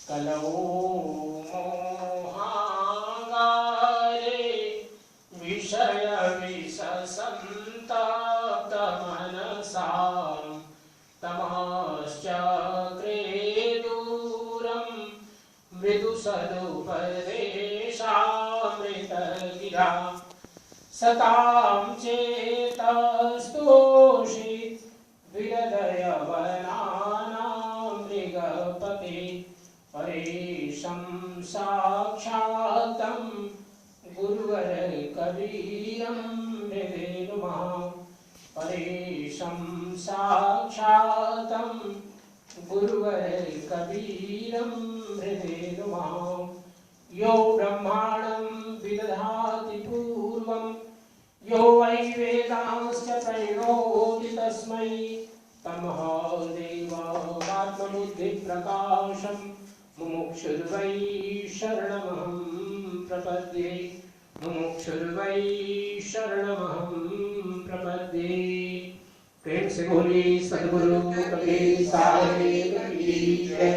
कलौ मोहागारे विषय विषसंतप्त मनसां तमश्चक्रे दूरं मृदुसदुपदेशामृतगिरा सतां चेतस्तोषि विरदयवनानां मृगपते परेशं साक्षातं गुरुवर कबीरं हृदे नुमः परेशं साक्षातं गुरुवर कबीरं हृदे नुमः यो ब्रह्माणं विदधाति पूर्वं यो वै वेदांश्च प्रणोति तस्मै तमः देवात्मबुद्धिप्रकाशं मुमुक्षुर्वै शरणमहं प्रपद्ये मुमुक्षुर्वै शरणमहं प्रपद्ये। प्रेम से बोली सद्गुरु कबीर साहिब की जय,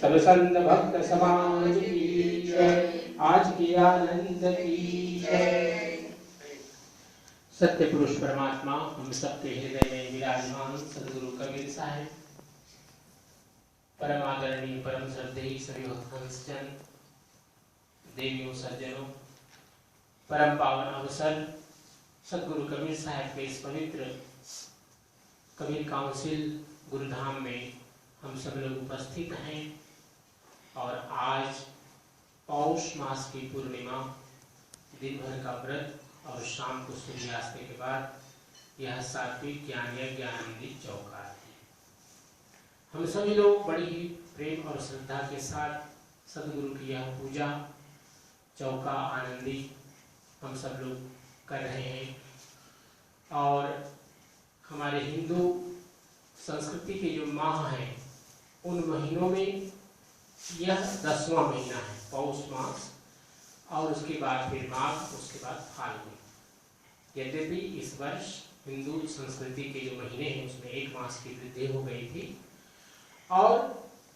सब संत भक्त समाज की जय, आज की आनंद की जय। सत्य पुरुष परमात्मा हम सबके हृदय में विराजमान सद्गुरु कबीर साहिब, परम आदरणीय परम श्रद्धेय सभी भक्तजन, देवियों सज्जनों, परम पावन अवसर सद्गुरु कबीर साहिब के इस पवित्र कबीर काउंसिल गुरुधाम में हम सब लोग उपस्थित हैं और आज पौष मास की पूर्णिमा, दिन भर का व्रत और शाम को सूर्यास्त के बाद यह सात्विक ज्ञान यज्ञ आनंदी चौका है। हम सभी लोग बड़ी ही प्रेम और श्रद्धा के साथ सद्गुरु की यह पूजा चौका आनंदी हम सब लोग कर रहे हैं और हमारे हिंदू संस्कृति के जो माह हैं उन महीनों में यह 10वां महीना है पौष मास और उसके बाद फिर माघ, उसके बाद फाल्गुन। यद्यपि इस वर्ष हिंदू संस्कृति के जो महीने हैं उसमें 1 मास की वृद्धि हो गई थी और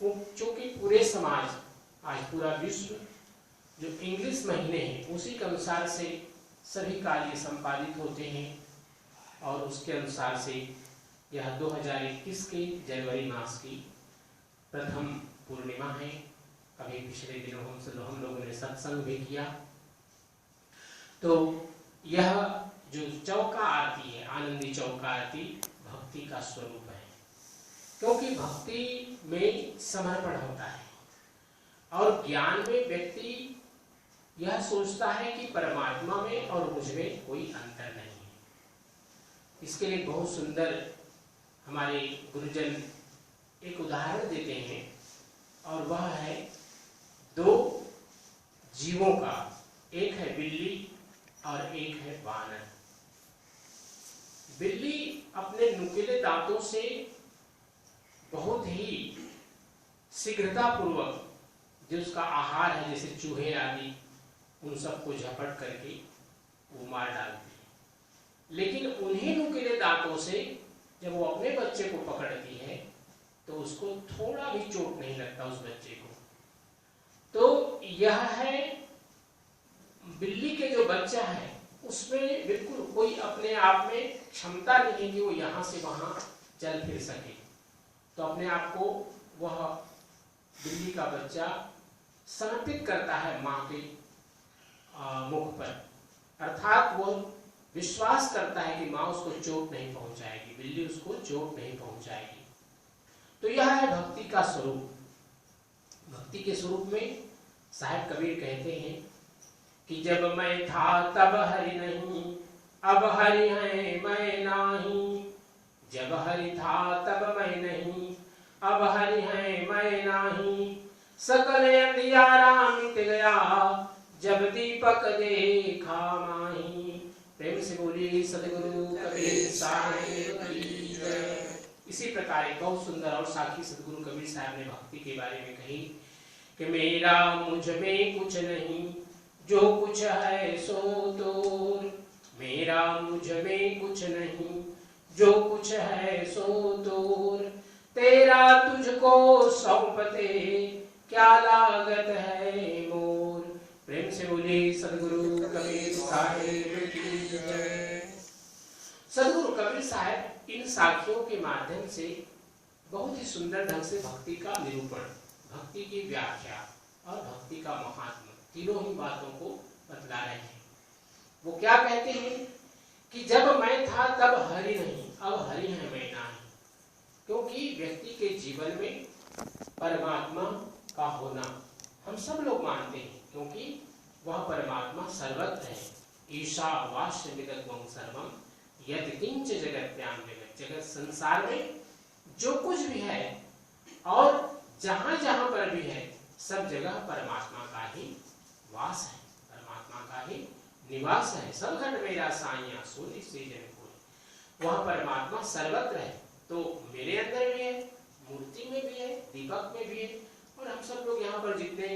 चूंकि पूरे समाज आज पूरा विश्व जो इंग्लिश महीने हैं उसी के अनुसार से सभी कार्य संपादित होते हैं और उसके अनुसार से यह 2021 के जनवरी मास की प्रथम पूर्णिमा है। अभी पिछले दिनों हम लोगों ने सत्संग भी किया। तो यह जो चौका आरती है, आनंदी चौका आरती, भक्ति का स्वरूप है, क्योंकि भक्ति में समर्पण होता है और ज्ञान में व्यक्ति यह सोचता है कि परमात्मा में और मुझ में कोई अंतर नहीं है। इसके लिए बहुत सुंदर हमारे गुरुजन एक उदाहरण देते हैं और वह है 2 जीवों का, एक है बिल्ली और एक है वानर। बिल्ली अपने नुकीले दांतों से बहुत ही शीघ्रता पूर्वक जो उसका आहार है जैसे चूहे आदि उन सबको झपट करके वो मार डालती है, लेकिन उन्हीं नुकीले दांतों से जब वो अपने बच्चे को पकड़ती है तो उसको थोड़ा भी चोट नहीं लगता उस बच्चे को। तो यह है बिल्ली के जो बच्चा है उसमें बिल्कुल कोई अपने आप में क्षमता नहीं है कि वो यहाँ से वहाँ चल फिर सके। तो अपने आप को वह बिल्ली का बच्चा समर्पित करता है माँ के मुख पर, अर्थात वो विश्वास करता है कि माँ उसको चोट नहीं पहुंचाएगी, बिल्ली उसको चोट नहीं पहुंचाएगी। तो यह है भक्ति का स्वरूप। भक्ति के स्वरूप में साहिब कबीर कहते हैं कि जब मैं था तब हरि नहीं, अब हरि है मैं नाही। जब हरि था तब मैं नहीं, अब हरि है मैं नाही। सकल अंधियारा मिट गया, जब दीपक देखा माही। प्रेम से बोलिए सद्गुरु कबीर साहिब की जय। इसी प्रकार एक बहुत सुंदर और साखी सद्गुरु कबीर साहब ने भक्ति के बारे में कही कि मेरा मुझ में कुछ नहीं, जो कुछ है सो तोर। मेरा मुझ में कुछ नहीं, जो कुछ है सो तोर। तेरा तुझको सौंपते क्या लागत है मोर। प्रेम से बोले सदगुरु कबीर साहिब की जय। सदगुरु कबीर साहब इन साखियों के माध्यम से बहुत ही सुंदर ढंग से भक्ति का निरूपण, भक्ति की व्याख्या और भक्ति का महात्म्य तीनों ही बातों को बतला रहे हैं। वो क्या कहते हैं कि जब मैं था तब हरि नहीं, अब हरि है मैं नहीं। क्योंकि व्यक्ति के जीवन में परमात्मा का होना हम सब लोग मानते हैं, क्योंकि वह परमात्मा सर्वत्र है। ईशावास्य विदग्धं सर्वं यत् किंच जगत्यां जगत्। जगत संसार में जो कुछ भी है और जहां जहां पर भी है, सब जगह परमात्मा का ही वास है, परमात्मा का ही निवास है। सब घट मेरा साइया सोनी से जन कोई। वह परमात्मा सर्वत्र है, तो मेरे अंदर भी है, मूर्ति में भी है, दीपक में भी है, और हम सब लोग यहाँ पर जितने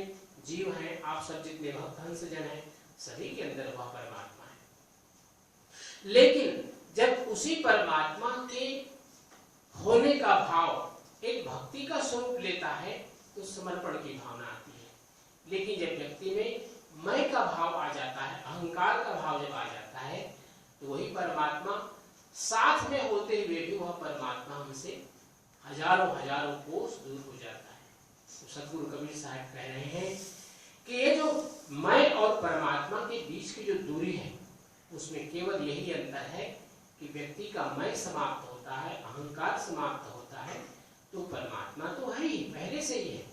जीव हैं, आप सब जितने भक्तहंस जन हैं, सभी के अंदर वह परमात्मा है। लेकिन जब उसी परमात्मा के होने का भाव एक भक्ति का स्वरूप लेता है तो समर्पण की भावना आती है। लेकिन जब व्यक्ति में मैं का भाव आ जाता है, अहंकार का भाव जब आ जाता है, तो वही परमात्मा साथ में होते हुए भी वह परमात्मा हमसे हजारों हजारों कोस दूर हो जाता है। तो सदगुरु कबीर साहब कह रहे हैं कि ये जो मैं और परमात्मा के बीच की जो दूरी है, उसमें केवल यही अंतर है कि व्यक्ति का मैं समाप्त होता है, अहंकार समाप्त होता है, तो परमात्मा तो है ही, पहले से ही है।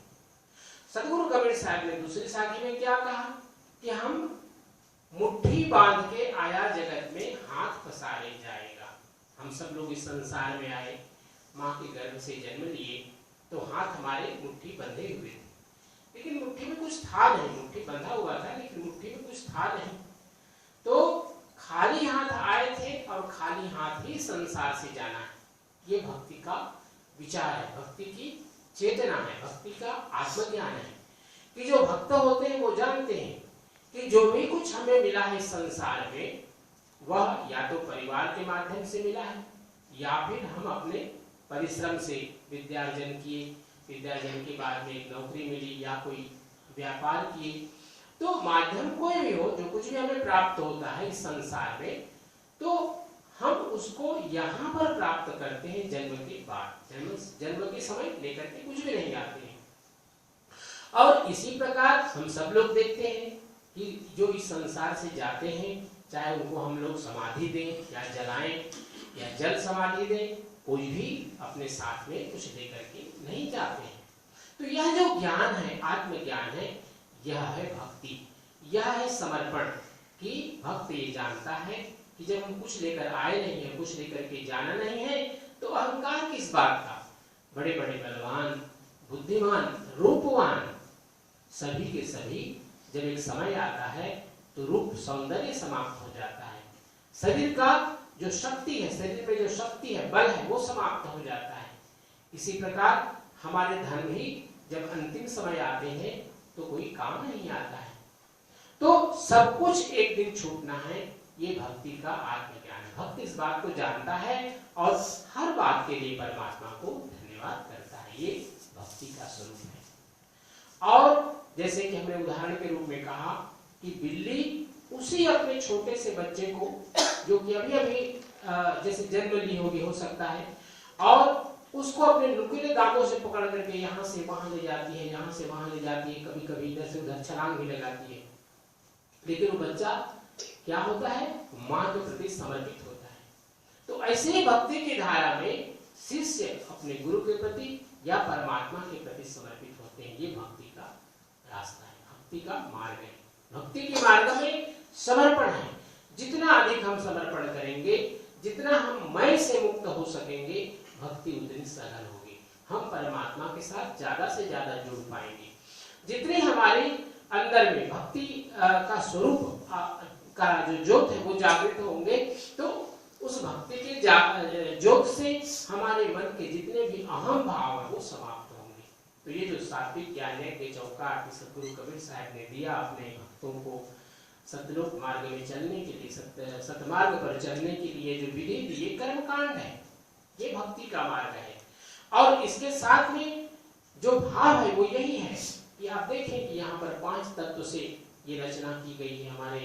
सदगुरु कबीर साहब ने दूसरी साखी में क्या कहा कि हम मुट्ठी बांध के आया जगत में हाथ पसारे जाएगा। हम सब लोग इस संसार में आए, माँ के गर्भ से जन्म लिए, तो हाथ हमारे मुट्ठी बंधे हुए थे, लेकिन मुट्ठी में कुछ था नहीं। मुट्ठी बंधा हुआ था लेकिन मुट्ठी में कुछ था नहीं, तो खाली हाथ आए थे और खाली हाथ ही संसार से जाना है। ये भक्ति का विचार है, भक्ति की चेतना है, भक्ति का आत्मज्ञान है कि जो भक्त होते हैं वो जानते हैं कि जो भी कुछ हमें मिला है संसार में, वह या तो परिवार के माध्यम से मिला है या फिर हम अपने परिश्रम से विद्यार्जन किए, विद्यार्जन के बाद में एक नौकरी मिली या कोई व्यापार किए, तो माध्यम कोई भी हो, जो कुछ भी हमें प्राप्त होता है इस संसार में, तो हम उसको यहाँ पर प्राप्त करते हैं जन्म के बाद। जन्म के समय लेकर के कुछ भी नहीं आते हैं। और इसी प्रकार हम सब लोग देखते हैं कि जो इस संसार से जाते हैं, चाहे उनको हम लोग समाधि दें या जलाएं या जल समाधि दें, कोई भी अपने साथ में कुछ लेकर के नहीं जाते हैं। तो यह जो ज्ञान है, आत्मज्ञान है, यह है भक्ति, यह है समर्पण। कि भक्त ये जानता है कि जब हम कुछ लेकर आए नहीं है, कुछ लेकर के जाना नहीं है, तो अहंकार किस बात का। बड़े बड़े बलवान, बुद्धिमान, रूपवान सभी के सभी जब एक समय आता है तो रूप सौंदर्य समाप्त हो जाता है। शरीर का जो शक्ति है, शरीर में जो शक्ति है, बल है, वो समाप्त हो जाता है। इसी प्रकार हमारे धन भी जब अंतिम समय आते हैं तो कोई काम नहीं आता है। तो सब कुछ एक दिन छूटना है, ये भक्ति का आत्मज्ञान है। भक्त इस बात को जानता है और हर बात के लिए परमात्मा को धन्यवाद करता है। ये भक्ति का स्वरूप है। और जैसे कि हमने उदाहरण के रूप में कहा कि बिल्ली उसी अपने छोटे से बच्चे को, जो कि अभी अभी जैसे जन्म ली होगी हो सकता है, और उसको अपने नुकीले दांतों से पकड़ करके यहाँ से वहां ले जाती है, यहाँ से वहां ले जाती है, कभी कभी इधर से उधर छलांग भी लगाती है, लेकिन वो बच्चा क्या होता है, माँ के प्रति समर्पित होता है। तो ऐसे ही भक्ति की धारा में शिष्य अपने गुरु के प्रति या परमात्मा के प्रति समर्पित होते हैं। ये भक्ति का रास्ता है, भक्ति का मार्ग है। भक्ति के मार्ग में समर्पण है। जितना अधिक हम समर्पण करेंगे, जितना हम मैं से मुक्त हो सकेंगे, भक्ति उतनी सरल होगी। हम परमात्मा के साथ ज्यादा से ज्यादा जुड़ पाएंगे। जितनी हमारी अंदर में भक्ति का स्वरूप का जो ज्योत है वो जागृत होंगे, तो उस भक्ति के ज्योत से हमारे मन के जितने भी अहम भाव है वो समाप्त होंगे। तो ये जो सात्विक ज्ञान है के चौकाट सदगुरु कबीर साहब ने दिया अपने भक्तों को सतलोक मार्ग में चलने के लिए, सतमार्ग पर चलने के लिए जो विधि दी, ये कर्मकांड है, ये भक्ति का मार्ग है। और इसके साथ में जो भाव है वो यही है कि आप देखें कि यहाँ पर 5 तत्व से ये रचना की गई है हमारे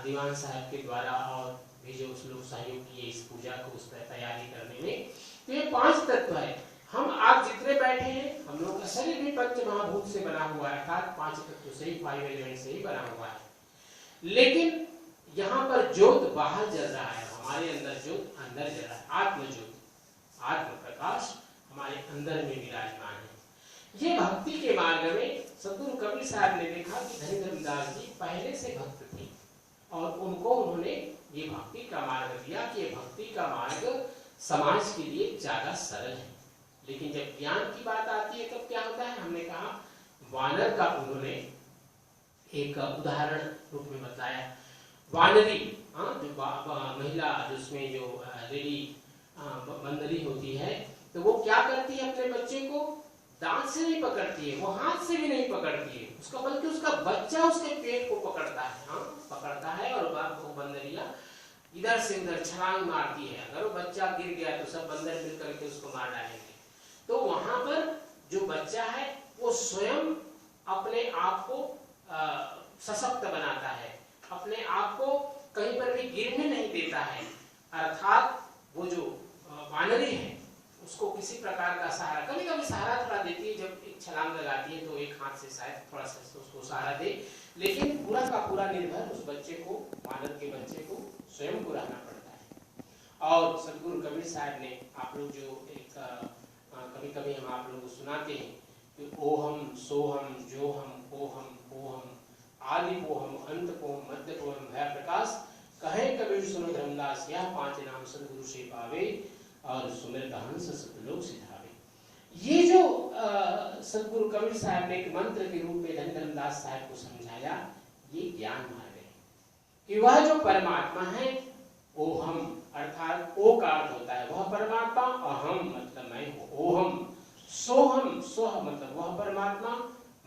दीवान साहब के द्वारा, और भी जो लोग सहयोग किए इस पूजा को उस पर तैयारी करने में। तो ये 5 तत्व है। हम आप जितने बैठे हैं, हम लोग का शरीर भी पंच महाभूत से बना हुआ है, अर्थात 5 तत्व से ही, 5 एलिमेंट से ही बना हुआ है। लेकिन यहाँ पर ज्योत बाहर जल रहा है, हमारे अंदर ज्योत अंदर जल रहा है। आत्म ज्योत, आत्म प्रकाश हमारे अंदर में विराजमान है। ये भक्ति के मार्ग में सतगुरु कबीर साहब ने देखा कि धनीधर्मदास जी पहले से भक्त थे, और उनको उन्होंने ये भक्ति का मार्ग दिया कि ये भक्ति का मार्ग समाज के लिए ज्यादा सरल है। लेकिन जब ज्ञान की बात आती है तब क्या होता है? हमने कहा वानर का उन्होंने एक उदाहरण रूप में बताया। वानरी, जो महिला जिसमें जो लेडी बंदरी होती है, तो वो क्या करती है? अपने बच्चे को दांत से नहीं पकड़ती है, वो हाथ से भी नहीं पकड़ती है उसका, बल्कि उसका बच्चा उसके पेट को पकड़ता है, पकड़ता है, और वो बंदरिया इधर से उधर छलांग मारती है। अगर वो बच्चा गिर गया तो सब बंदर मिल करके उसको मार डालेंगे। तो वहां पर जो बच्चा है वो स्वयं अपने आप को सशक्त बनाता है, अपने आप को कहीं पर भी गिरने नहीं देता है। अर्थात वो जो वानरी है उसको किसी प्रकार का सहारा, कभी कभी सहारा थोड़ा देती है, जब एक छलांग लगाती है तो एक हाथ से शायद थोड़ा सा उसको सहारा दे, लेकिन पूरा का पूरा निर्भर उस बच्चे को, वानर के बच्चे को स्वयं को रहना पड़ता है। और सतगुरु कबीर साहब ने, आप लोग जो एक कभी कभी हम आप लोगों को सुनाते हैं कि ओहम सोहम जोहम पोहम पोहम आदि पोहम अंत पोहम मध्य पोहम भय प्रकाश, कहे कबीर सुनो धर्मदास यह 5 नाम सतगुरु से पावे, और सुमिरत हंस सतलोक सिधावे। ये जो सतगुरु कबीर साहब ने एक मंत्र के रूप में धर्मदास साहब को समझाया, ये ज्ञान मार्ग है कि वह जो परमात्मा है, ओहम अर्थात ओ का अर्थ होता है वह परमात्मा, अहम मतलब मैं हूँ, ओहम सोहम, सोह मतलब वह परमात्मा,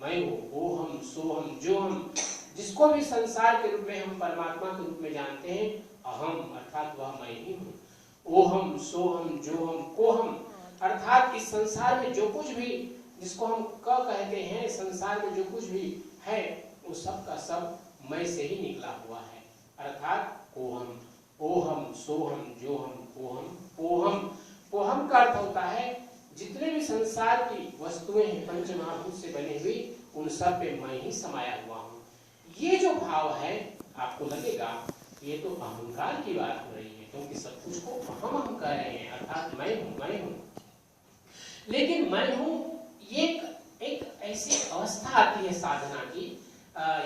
मैं हूँ, ओहम सोहम जोहम, जिसको भी संसार के रूप में हम परमात्मा के रूप में जानते हैं, अहम अर्थात वह मैं ही हूँ, ओहम सोहम जोहम कोहम अर्थात इस संसार में जो कुछ भी, जिसको हम क कहते हैं, संसार में जो कुछ भी है वो सब का सब मैं से ही निकला हुआ है, अर्थात कोहम। ओहम सोहम जोहम कोहम पोहम, पोहम का अर्थ होता है जितने भी संसार की वस्तुएं हैं पंच महाभूत से बनी हुई, उन सब पे मैं ही समाया हुआ हूँ। ये जो भाव है आपको लगेगा ये तो अहंकार की बात हो रही है, क्योंकि सब कुछ को हम कह रहे हैं, अर्थात मैं हूँ मैं हूँ। लेकिन मैं हूँ ये एक ऐसी अवस्था आती है साधना की,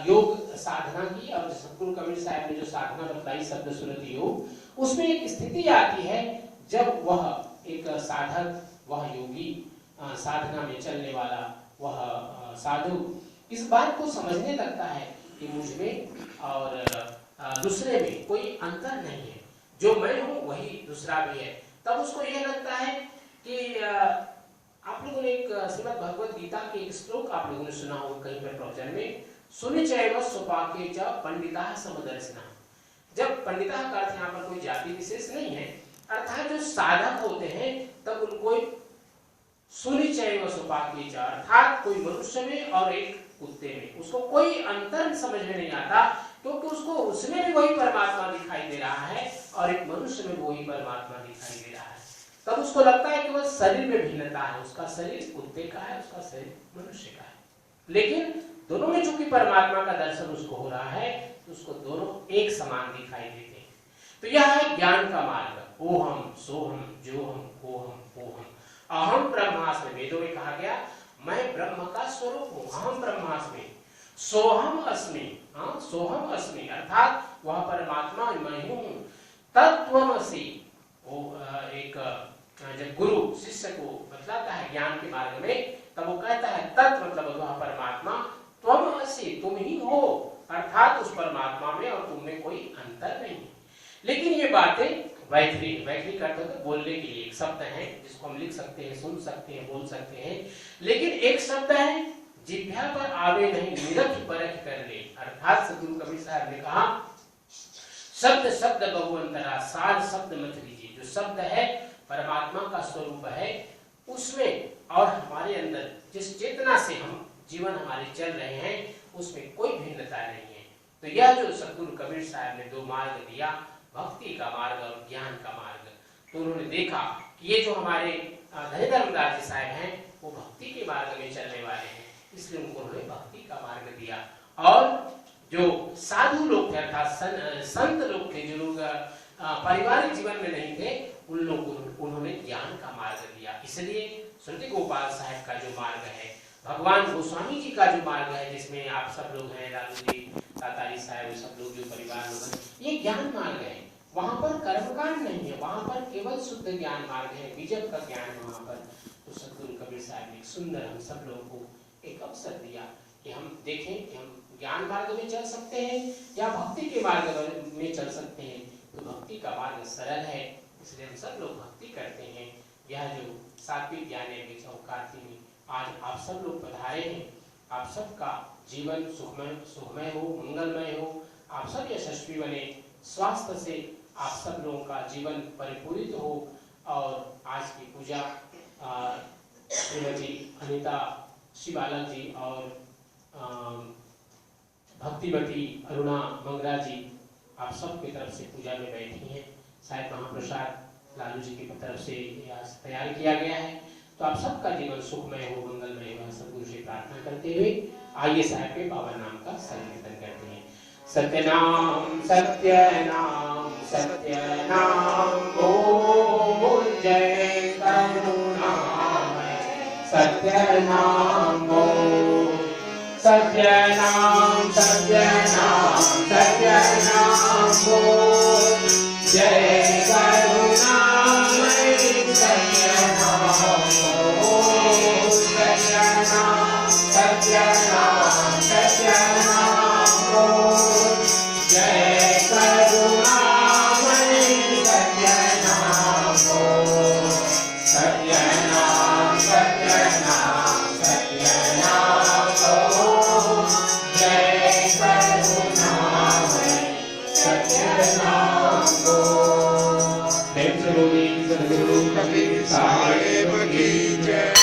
योग साधना की, और सतगुरु कबीर साहब ने जो साधना बताई शब्द सुरति योग, उसमें एक स्थिति आती है जब वह एक साधक, वह योगी, साधना में चलने वाला वह साधु इस बात को समझने लगता है कि मुझ में और दूसरे में कोई अंतर नहीं है, जो मैं हूँ वही दूसरा भी है। तब उसको यह लगता है कि आप लोगों ने एक श्रीमद् भगवत गीता के एक श्लोक आप लोगों ने सुना होगा कहीं पर प्रवचन में, सुनिचैव सुपाके च पंडिताः समदर्शिनः। जब पंडिताः का अर्थ यहाँ पर कोई जाति विशेष नहीं है, अर्थात जो साधक होते हैं तब उनको सुनिचैव सुपाके च अर्थात कोई मनुष्य में और एक कुत्ते में, उसको कोई अंतर समझ में नहीं आता, क्योंकि उसको उसमें भी वही परमात्मा दिखाई दे रहा है और एक मनुष्य में वही परमात्मा दिखाई दे रहा है। तब उसको लगता है कि वह शरीर में भिन्नता है, उसका शरीर कुत्ते का है, उसका शरीर मनुष्य का है, लेकिन दोनों में चूंकि परमात्मा का दर्शन उसको हो रहा है तो उसको दोनों एक समान दिखाई देते हैं। तो यह है ज्ञान का मार्ग। ओहम सोहम जोहम कोहम पोहम, अहम ब्रह्मास्मि, वेदों में कहा गया मैं ब्रह्म का स्वरूप हूँ, अहम ब्रह्मास्मि, सोहम अस्मि, सोहम अस्मि अर्थात वह परमात्मा मैं हूँ, तत्त्वमसि। एक जब गुरु शिष्य को बतलाता है ज्ञान के मार्ग में, तब वो कहता है तत्व मतलब वह परमात्मा, त्वमसि तुम ही हो, अर्थात उस परमात्मा में और तुम में कोई अंतर नहीं है। लेकिन ये बातें वैखरी, वैखरी करते हैं बोलने के लिए एक शब्द है जिसको हम लिख सकते हैं, सुन सकते हैं, बोल सकते हैं, लेकिन एक शब्द है जिह्वा पर आवे नहीं निरख परख कर ले, अर्थात सतगुरु कबीर साहब ने कहा शब्द शब्द बहुअंतरा, सार शब्द मत लीजिए। जो शब्द है परमात्मा का स्वरूप है, उसमें और हमारे अंदर जिस चेतना से हम जीवन हमारे चल रहे हैं उसमें कोई भिन्नता नहीं है। तो यह जो सद्गुरु कबीर साहब ने दो मार्ग दिया, भक्ति का मार्ग और ज्ञान का मार्ग, तो उन्होंने देखा कि ये जो हमारे धनी धर्मदास जी साहब हैं वो भक्ति के मार्ग में चलने वाले हैं, इसलिए उनको उन्होंने भक्ति का मार्ग दिया। और जो साधु लोग थे अर्थात संत लोग थे, जो लोग पारिवारिक जीवन में नहीं थे, उन लोगों को उन्होंने ज्ञान का मार्ग दिया। इसलिए श्रुति गोपाल साहब का जो मार्ग है, भगवान गोस्वामी जी का जो मार्ग है, जिसमें आप सब लोग हैं, लालू जी, तातारी साहब, सब लोग जो परिवार लोग हैं, ये ज्ञान मार्ग है। वहां पर कर्मकांड नहीं है, वहां पर केवल शुद्ध ज्ञान मार्ग है, बीजक का ज्ञान है वहां पर। तो सद्गुरु कबीर साहब ने एक सुंदर हम सब लोगों को एक अवसर दिया कि हम देखें कि हम ज्ञान मार्ग में चल सकते हैं या भक्ति के मार्ग में चल सकते हैं। तो भक्ति का मार्ग सरल है, इसलिए हम सब लोग भक्ति करते हैं। यह जो सात्विक ज्ञान है कार्तिक में आज आप सब लोग पधारे हैं, आप सबका जीवन सुखमय हो, मंगलमय हो, आप सब यशस्वी बने, स्वास्थ्य से आप सब लोगों का जीवन परिपूरित हो। और आज की पूजा श्रीमती अनिता शिवालक जी और भक्तिमती अरुणा मंगरा जी आप सब की तरफ से पूजा में बैठी हैं। शायद महाप्रसाद लालू जी की तरफ से तैयार किया गया है। तो आप सबका जीवन सुखमय हो, मंगलमय हो, सद्गुरु से प्रार्थना करते हुए आइए साहब के बाबा नाम का संकीर्तन करते हैं। सत्यनाम सत्यनाम सत्यनाम बोल, जय करुणामय सत्यनाम बोल, सत्यनाम सत्यनाम सत्यनाम बोल, जय करुणामय सत्यनाम बोल, सत्यनाम सत्यनाम सत्यनाम बोल, जय करुणामय सत्यनाम बोल, सत्यनाम सत्यनाम सत्यनाम बोल, जय करुणामय सत्यनाम बोल। सद्गुरु कबीर साहेब की जय।